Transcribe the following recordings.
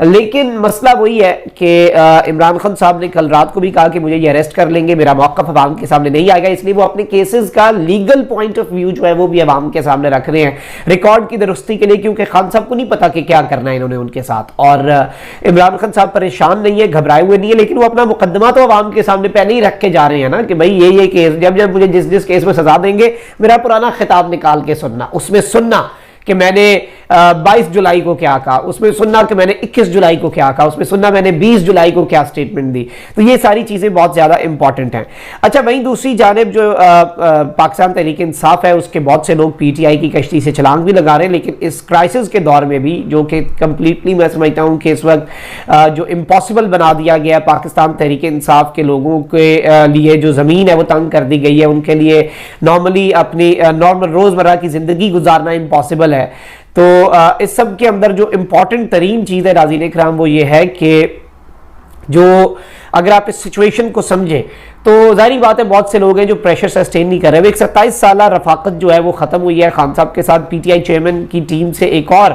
لیکن مسئلہ وہی ہے کہ عمران خان صاحب نے کل رات کو بھی کہا کہ مجھے یہ اریسٹ کر لیں گے, میرا موقف عوام کے سامنے نہیں آئے گا, اس لیے وہ اپنے کیسز کا لیگل پوائنٹ آف ویو جو ہے وہ بھی عوام کے سامنے رکھ رہے ہیں ریکارڈ کی درستی کے لیے, کیونکہ خان صاحب کو نہیں پتا کہ کیا کرنا ہے انہوں نے ان کے ساتھ. اور عمران خان صاحب پریشان نہیں ہے, گھبرائے ہوئے نہیں ہے, لیکن وہ اپنا مقدمہ تو عوام کے سامنے پہلے ہی رکھ کے جا رہے ہیں نا کہ بھائی یہ کیس, جب مجھے جس کیس میں سزا دیں گے میرا پرانا خطاب نکال کے سننا, اس میں سننا کہ میں نے 22 جولائی کو کیا کہا, اس میں سننا کہ میں نے 21 جولائی کو کیا کہا, اس میں سننا میں نے 20 جولائی کو کیا سٹیٹمنٹ دی. تو یہ ساری چیزیں بہت زیادہ امپورٹنٹ ہیں. اچھا, وہیں دوسری جانب جو پاکستان تحریک انصاف ہے اس کے بہت سے لوگ پی ٹی آئی کی کشتی سے چھلانگ بھی لگا رہے ہیں, لیکن اس کرائسس کے دور میں بھی جو کہ کمپلیٹلی میں سمجھتا ہوں کہ اس وقت جو امپاسبل بنا دیا گیا ہے پاکستان تحریک انصاف کے لوگوں کے لیے, جو زمین ہے وہ تنگ کر دی گئی ہے, ان کے لیے نارملی اپنی نارمل روزمرہ کی زندگی گزارنا امپاسبل ہے. تو اس سب کے اندر جو امپورٹنٹ ترین چیز ہے ناظرین اکرام وہ یہ ہے کہ جو اگر آپ اس سچویشن کو سمجھیں تو ظاہری بات ہے بہت سے لوگ ہیں جو پریشر سسٹین نہیں کر رہے. ایک 27 سالہ رفاقت جو ہے وہ ختم ہوئی ہے خان صاحب کے ساتھ. پی ٹی آئی چیئرمین کی ٹیم سے ایک اور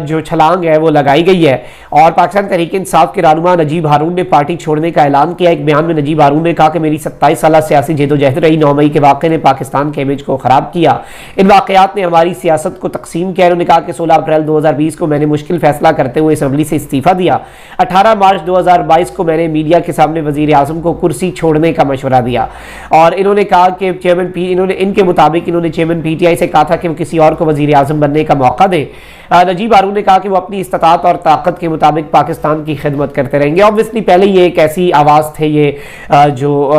جو چھلانگ ہے وہ لگائی گئی ہے, اور پاکستان تحریک انصاف کے رہنما نجیب ہارون نے پارٹی چھوڑنے کا اعلان کیا. ایک بیان میں نجیب ہارون نے کہا کہ میری 27 سالہ سیاسی جدوجہد رہی, 9 مئی کے واقعے نے پاکستان کے امیج کو خراب کیا, ان واقعات نے ہماری سیاست کو تقسیم کیا. انہوں نے کہا کہ 16 اپریل 2020 کو میں نے مشکل فیصلہ کرتے ہوئے اسمبلی سے استعفیٰ دیا. 18 مارچ 2022 کو میں نے میڈیا کے سامنے وزیر اعظم کو کرسی چھوڑنے کا مشورہ دیا. اور انہوں نے کہا کہ ان کے مطابق انہوں نے چیئرمین پی ٹی آئی سے کہا تھا کہ وہ کسی اور کو وزیر اعظم بننے کا موقع دے. نجیب ہارون نے کہا کہ وہ اپنی استطاعت اور طاقت کے مطابق پاکستان کی خدمت کرتے رہیں گے. obviously پہلے یہ ایک ایسی آواز تھے, یہ جو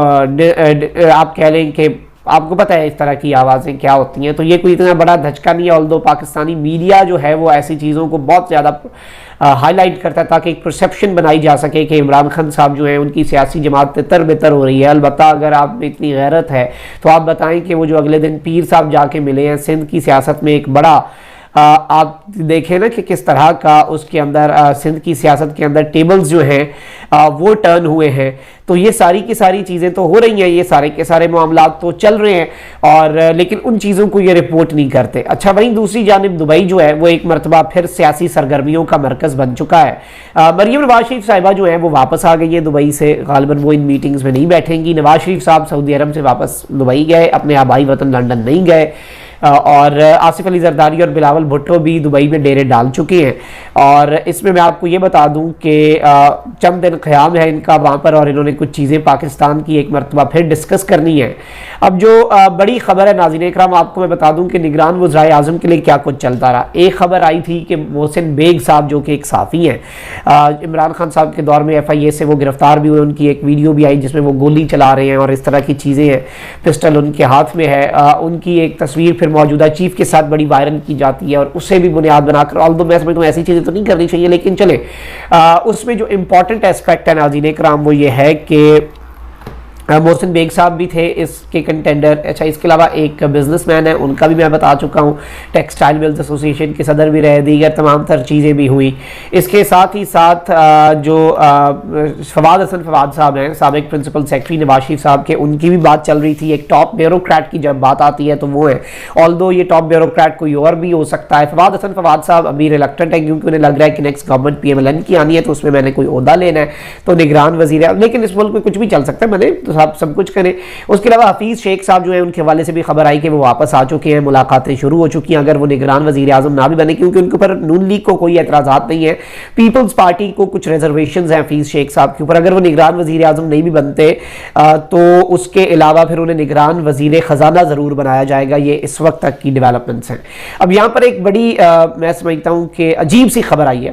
آپ کہہ لیں کہ آپ کو پتہ ہے اس طرح کی آوازیں کیا ہوتی ہیں, تو یہ کوئی اتنا بڑا دھچکا نہیں ہے. although پاکستانی میڈیا جو ہے وہ ایسی چیزوں کو بہت زیادہ ہائی لائٹ کرتا ہے تاکہ ایک پرسیپشن بنائی جا سکے کہ عمران خان صاحب جو ہیں ان کی سیاسی جماعت تر بتر ہو رہی ہے. البتہ اگر آپ میں اتنی غیرت ہے تو آپ بتائیں کہ وہ جو اگلے دن پیر صاحب جا کے ملے ہیں, سندھ کی سیاست میں ایک بڑا آپ دیکھیں نا کہ کس طرح کا اس کے اندر سندھ کی سیاست کے اندر ٹیبلز جو ہیں وہ ٹرن ہوئے ہیں. تو یہ ساری کی ساری چیزیں تو ہو رہی ہیں, یہ سارے کے سارے معاملات تو چل رہے ہیں, اور لیکن ان چیزوں کو یہ رپورٹ نہیں کرتے. اچھا, وہیں دوسری جانب دبئی جو ہے وہ ایک مرتبہ پھر سیاسی سرگرمیوں کا مرکز بن چکا ہے. مریم نواز شریف صاحبہ جو ہیں وہ واپس آ گئی ہے دبئی سے, غالباً وہ ان میٹنگز میں نہیں بیٹھیں گی. نواز شریف صاحب سعودی عرب سے واپس دبئی گئے, اپنے آبائی وطن لنڈن نہیں گئے, اور آصف علی زرداری اور بلاول بھٹو بھی دبئی میں ڈیرے ڈال چکے ہیں. اور اس میں آپ کو یہ بتا دوں کہ چند دن قیام ہے ان کا وہاں پر, اور انہوں نے کچھ چیزیں پاکستان کی ایک مرتبہ پھر ڈسکس کرنی ہے. اب جو بڑی خبر ہے ناظرین اکرام, آپ کو میں بتا دوں کہ نگران وزرائے اعظم کے لیے کیا کچھ چلتا رہا. ایک خبر آئی تھی کہ محسن بیگ صاحب جو کہ ایک صحافی ہیں, عمران خان صاحب کے دور میں ایف آئی اے سے وہ گرفتار بھی ہوئے, ان کی ایک ویڈیو بھی آئی جس میں وہ گولی چلا رہے ہیں اور اس طرح کی چیزیں ہیں, پسٹل ان کے ہاتھ میں ہے. ان کی ایک تصویر پھر موجودہ چیف کے ساتھ بڑی وائرل کی جاتی ہے, اور اسے بھی بنیاد بنا کر, although میں سمجھتا ہوں ایسی چیزیں تو نہیں کرنی چاہیے, لیکن چلے اس میں جو امپورٹنٹ ایسپیکٹ ہے ناظرین اکرام وہ یہ ہے کہ محسن بیگ صاحب بھی تھے اس کے کنٹینڈر. اچھا, اس کے علاوہ ایک بزنس مین ہے, ان کا بھی میں بتا چکا ہوں, ٹیکسٹائل ملز ایسوسی ایشن کے صدر بھی رہے, دیگر تمام تر چیزیں بھی ہوئی. اس کے ساتھ ہی ساتھ جو فواد حسن فواد صاحب ہیں, سابق پرنسپل سیکرٹری نواز شریف صاحب کے, ان کی بھی بات چل رہی تھی. ایک ٹاپ بیوروکریٹ کی جب بات آتی ہے تو وہ ہے, although یہ ٹاپ بیوروکریٹ کوئی اور بھی ہو سکتا ہے. فواد حسن فواد صاحب ابھی ریلکٹنٹ ہے کیونکہ انہیں لگ رہا ہے کہ next government P M L N کی آنی ہے, تو اس میں میں نے کوئی عہدہ لینا ہے, تو نگران وزیر ہے. لیکن اس ملک میں کچھ بھی چل سکتا ہے, میں نے سب کچھ کریں. اس کے علاوہ حفیظ شیخ صاحب جو ہیں ان کے حوالے سے بھی خبر آئی کہ وہ واپس آ چکے ہیں, ملاقاتیں شروع ہو چکی ہیں. اگر وہ نگران وزیر اعظم نہ بھی بنے, کیونکہ ان کے اوپر نون لیگ کو کوئی اعتراضات نہیں ہے, پیپلز پارٹی کو کچھ ریزرویشنز ہیں حفیظ شیخ صاحب کے اوپر, اگر وہ نگران وزیر اعظم نہیں بھی بنتے تو اس کے علاوہ پھر انہیں نگران وزیر خزانہ ضرور بنایا جائے گا. یہ اس وقت تک کی ڈیولپمنٹس ہیں. اب یہاں پر ایک بڑی میں سمجھتا ہوں کہ عجیب سی خبر آئی ہے,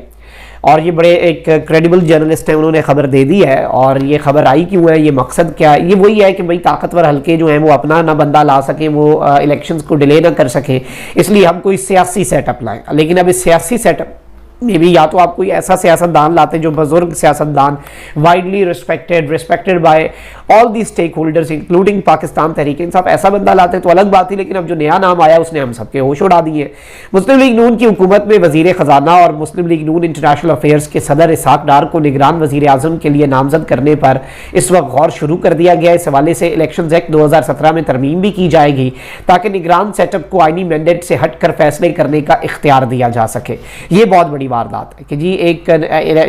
اور یہ بڑے ایک کریڈیبل جرنلسٹ ہیں, انہوں نے خبر دے دی ہے. اور یہ خبر آئی کیوں ہے, یہ مقصد کیا ہے, یہ وہی ہے کہ بھئی طاقتور حلقے جو ہیں وہ اپنا نہ بندہ لا سکیں, وہ الیکشنز کو ڈیلے نہ کر سکیں, اس لیے ہم کوئی سیاسی سیٹ اپ لائیں. لیکن اب اس سیاسی سیٹ اپ میں بھی یا تو آپ کوئی ایسا سیاستدان لاتے جو بزرگ سیاستدان, widely respected by all the stakeholders including Pakistan Tehreek Insaf, ایسا بندہ لاتے تو الگ بات تھی. لیکن اب جو نیا نام آیا اس نے ہم سب کے ہوش اڑا دیے. مسلم لیگ نون کی حکومت میں وزیر خزانہ اور مسلم لیگ نون انٹرنیشنل افیئرز کے صدر اسحاق ڈار کو نگران وزیر اعظم کے لیے نامزد کرنے پر اس وقت غور شروع کر دیا گیا. اس حوالے سے الیکشنز ایکٹ 2017 میں ترمیم بھی کی جائے گی تاکہ نگران سیٹ اپ کو آئینی مینڈیٹ سے ہٹ کر فیصلے کرنے کا اختیار دیا جا سکے. یہ بہت بڑی واردات ہے کہ جی ایک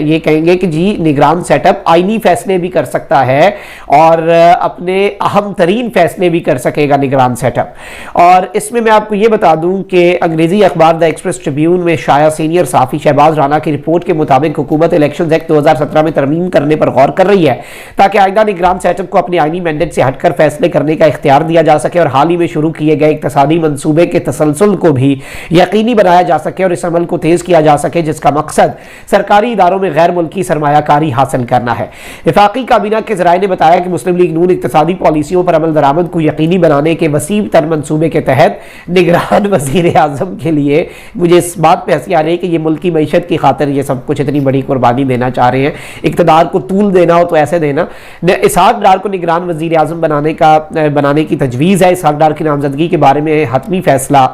یہ کہیں گے کہ جی نگران سیٹ اپ آئینی فیصلے بھی کر سکتا ہے اور اپنے اہم ترین فیصلے بھی کر سکے گا نگران سیٹ اپ. اور اس میں آپ کو یہ بتا دوں کہ انگریزی اخبار دا ایکسپریس ٹریبیون میں شائع سینئر صحافی شہباز رانا کی رپورٹ کے مطابق حکومت الیکشنز ایکٹ 2017 میں ترمیم کرنے پر غور کر رہی ہے تاکہ آئندہ نگران سیٹ اپ کو اپنے آئینی مینڈیٹ سے ہٹ کر فیصلے کرنے کا اختیار دیا جا سکے اور حال ہی میں شروع کیے گئے اقتصادی منصوبے کے تسلسل کو بھی یقینی بنایا جا سکے اور اس عمل کو تیز کیا جا سکے جس کا مقصد سرکاری اداروں میں غیر ملکی سرمایہ کاری حاصل کرنا ہے. وفاقی کابینہ کے ذرائع نے بتایا کہ مسلم لیگ نون اقتصادی پالیسیوں پر عمل درآمد کو یقینی بنانے کے وسیع تر منصوبے کے تحت نگران وزیر اعظم کے لیے مجھے اس بات پہ ہنسی آ رہی ہے کہ یہ ملک کی معیشت کی خاطر یہ سب کچھ اتنی بڑی قربانی دینا چاہ رہے ہیں. اقتدار کو طول دینا ہو تو ایسے دینا. اسحاق ڈار کو نگران وزیر اعظم بنانے کی تجویز ہے. اسحاق ڈار کی نامزدگی کے بارے میں حتمی فیصلہ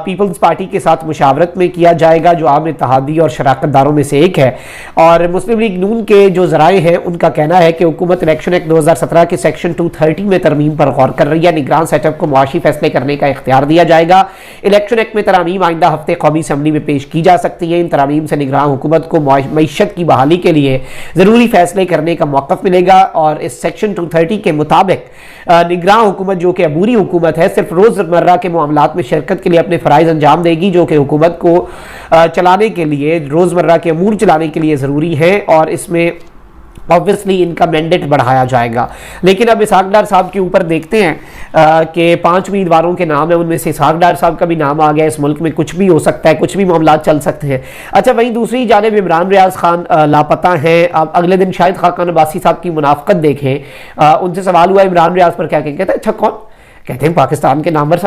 پیپلز پارٹی کے ساتھ مشاورت میں کیا جائے گا جو عام اتحادی اور شراکت داروں میں سے ایک ہے. اور مسلم لیگ نون کے جو ذرائع ہیں ان کا کہنا ہے کہ حکومت الیکشن ایکٹ 2017 کے سیکشن 230 میں ترمیم پر غور کر رہی ہے. نگران سیٹ اپ کو معاشی فیصلے کرنے کا اختیار دیا جائے گا. الیکشن ایکٹ میں ترامیم آئندہ ہفتے قومی اسمبلی میں پیش کی جا سکتی ہیں. ان ترامیم سے نگران حکومت کو معیشت کی بحالی کے لیے ضروری فیصلے کرنے کا موقف ملے گا. اور اس سیکشن 230 کے مطابق نگران حکومت جو کہ عبوری حکومت ہے صرف روزمرہ کے معاملات میں شرکت کے لیے اپنے فرائض انجام دے گی جو کہ حکومت کو چلانے کے لیے روزمرہ کے امور چلانے کے لیے ضروری ہے. اور اس میں obviously ان کا مینڈیٹ بڑھایا جائے گا. لیکن اب اسحاق ڈار صاحب کے اوپر دیکھتے ہیں کہ 5 امیدواروں کے نام ہیں, ان میں سے اسحاق ڈار صاحب کا بھی نام آ گیا. اس ملک میں کچھ بھی ہو سکتا ہے, کچھ بھی معاملات چل سکتے ہیں. اچھا وہیں دوسری جانب عمران ریاض خان لاپتہ ہیں. اب اگلے دن شاہد خاقان عباسی صاحب کی منافقت دیکھیں. ان سے سوال ہوا عمران ریاض پر کیا کہتے ہیں, اچھا کون کہتے ہیں پاکستان کے نامور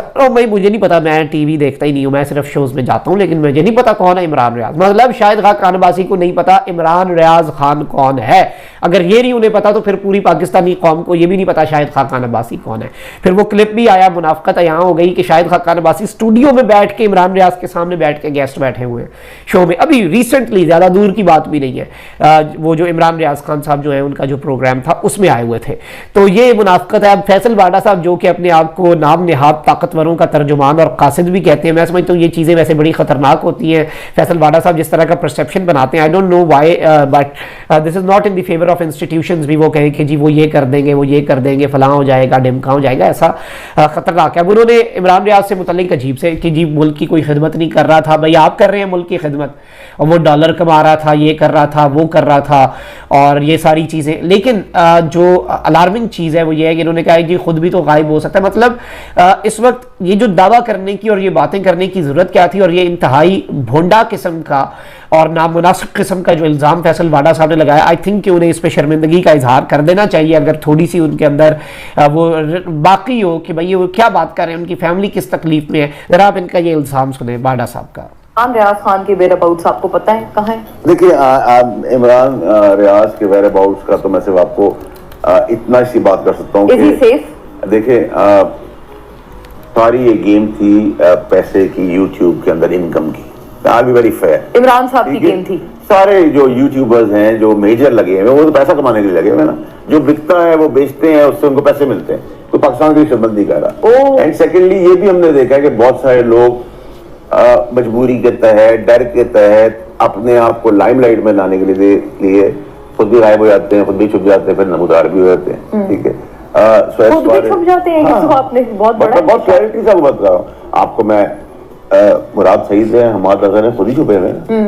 مجھے نہیں پتا, میں ٹی وی دیکھتا ہی نہیں ہوں, میں صرف شوز میں جاتا ہوں, لیکن مجھے نہیں پتا کون ہے عمران ریاض. مطلب شاہد خاقان عباسی کو نہیں پتا عمران ریاض خان کون ہے. اگر یہ نہیں انہیں پتا تو پھر پوری پاکستانی قوم کو یہ بھی نہیں پتا شاہد خاقان عباسی کون ہے. پھر وہ کلپ بھی آیا, منافقت یہاں ہو گئی کہ شاہد خاقان عباسی اسٹوڈیو میں بیٹھ کے عمران ریاض کے سامنے بیٹھ کے گیسٹ بیٹھے ہوئے ہیں شو میں. ابھی ریسنٹلی, زیادہ دور کی بات بھی نہیں ہے, وہ جو عمران ریاض خان صاحب جو ہے ان کا جو پروگرام تھا اس میں آئے ہوئے تھے. تو یہ منافقت ہے. اب فیصل واڈا صاحب جو کہ اپنے آپ کو نام نہاد طاقتوروں کا ترجمان اور قاصد بھی کہتے ہیں, میں سمجھتا ہوں یہ چیزیں ویسے بڑی خطرناک ہوتی ہیں. فیصل واڈا صاحب جس طرح کا پرسیپشن بناتے ہیں, I don't know why but this is not in the favor of institutions. بھی وہ کہیں کہ جی وہ یہ کر دیں گے, وہ یہ کر دیں گے, فلاں ہو جائے گا, ڈمکا ہو جائے گا, ایسا خطرناک ہے. اب انہوں نے عمران ریاض سے متعلق عجیب سے کہ جی ملک کی کوئی خدمت نہیں کر رہا تھا. بھائی آپ کر رہے ہیں ملک کی خدمت, اور وہ ڈالر کما رہا تھا, یہ کر رہا تھا, وہ کر رہا تھا, اور یہ ساری چیزیں. لیکن جو الارمنگ چیز ہے وہ یہ ہے کہ انہوں نے کہا جی خود بھی تو غائب ہو سکتا ہے. مطلب اس وقت یہ جو دعویٰ کرنے کی اور یہ باتیں کرنے کی ضرورت کیا تھی, اور یہ انتہائی بھونڈا قسم کا اور نامناسب قسم کا جو الزام فیصل واڈا صاحب نے لگایا, آئی تھنک کہ انہیں اس پہ شرمندگی کا اظہار کر دینا چاہیے اگر تھوڑی سی ان کے اندر وہ باقی ہو کہ بھئی وہ کیا بات کر رہے ہیں, ان کی فیملی کس تکلیف میں ہے. ذرا آپ ان کا یہ الزام سنیں واڈا صاحب کا. عمران ریاض خان کے ویئر اباؤٹس آپ کو پتہ ہے کہاں ہیں؟ دیکھیے عمران ریاض کے ویئر اباؤٹس کا تو میں صرف آپ کو اتنا سی بات کر سکتا ہوں کہ دیکھیں ساری یہ گیم تھی پیسے کی, یوٹیوب کے اندر انکم کی. I'll be very fair. Imran صاحب کی گیم تھی. سارے جو یوٹیوبرز ہیں جو میجر لگے ہیں وہ تو پیسہ کمانے کے لیے لگے ہوئے نا, جو بکتا ہے وہ بیچتے ہیں, اس سے ان کو پیسے ملتے ہیں. تو پاکستان کی خدمت نہیں کر رہا. اینڈ سیکنڈلی یہ بھی ہم نے دیکھا کہ بہت سارے لوگ مجبوری کے تحت, ڈر کے تحت اپنے آپ کو لائم لائٹ میں لانے کے لیے خود بھی غائب ہو جاتے ہیں, خود بھی چھپ جاتے ہیں, پھر نمودار بھی ہو جاتے ہیں. ٹھیک ہے, بہت کلیئرٹی سے بات کر رہا ہوں آپ کو. میں مراد سعید ہے, حماد اظہر ہیں, خود ہی چھپے ہوئے ہیں.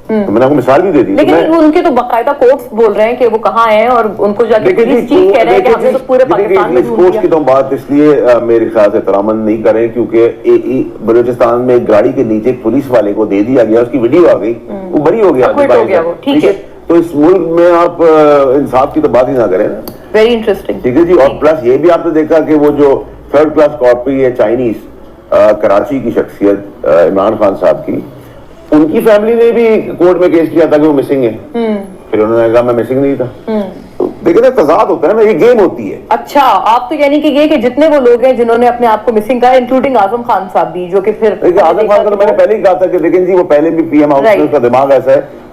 میں نے آپ کو مثال بھی دے دی. لیکن ان کے تو باقاعدہ کوٹس بول رہے ہیں کہ وہ کہاں ہیں, اور ان کو جا کے پولیس چیف کہہ رہے ہیں کہ ہم نے تو پورے پاکستان میں ڈھونڈ لیا. کی تو بات اس لیے میرے خیال سے ترامن نہیں کریں کیونکہ بلوچستان میں گاڑی کے نیچے پولیس والے کو دے دیا گیا, اس کی ویڈیو آ گئی, وہ بری ہو گیا. ٹھیک ہے, تو اس ملک میں آپ انصاف کی تو بات ہی نہ کریں نا. Very interesting. ٹھیک ہے جی. اور پلس یہ بھی آپ نے دیکھا کہ وہ جو 3rd کلاس کاپی ہے چائنیز کراچی کی شخصیت عمران خان صاحب کی, ان کی فیملی نے بھی کورٹ میں کیس کیا تھا کہ وہ مسنگ ہے. پھر انہوں نے کہا میں مسنگ نہیں تھا. دیکھیں تضاد ہوتا ہے نا, یہ گیم ہوتی ہے. اچھا, آپ تو یعنی کہ یہ کہ جتنے وہ لوگ ہیں جنہوں نے اپنے آپ کو مسنگ کہا, انکلوڈنگ اعظم خان صاحب بھی, جو کہ پھر اعظم خان کا تو میں نے پہلے ہی کہا تھا کہ لیکن جی وہ پہلے بھی پی ایم ہاؤس میں, اس کا دماغ ایسا ہے,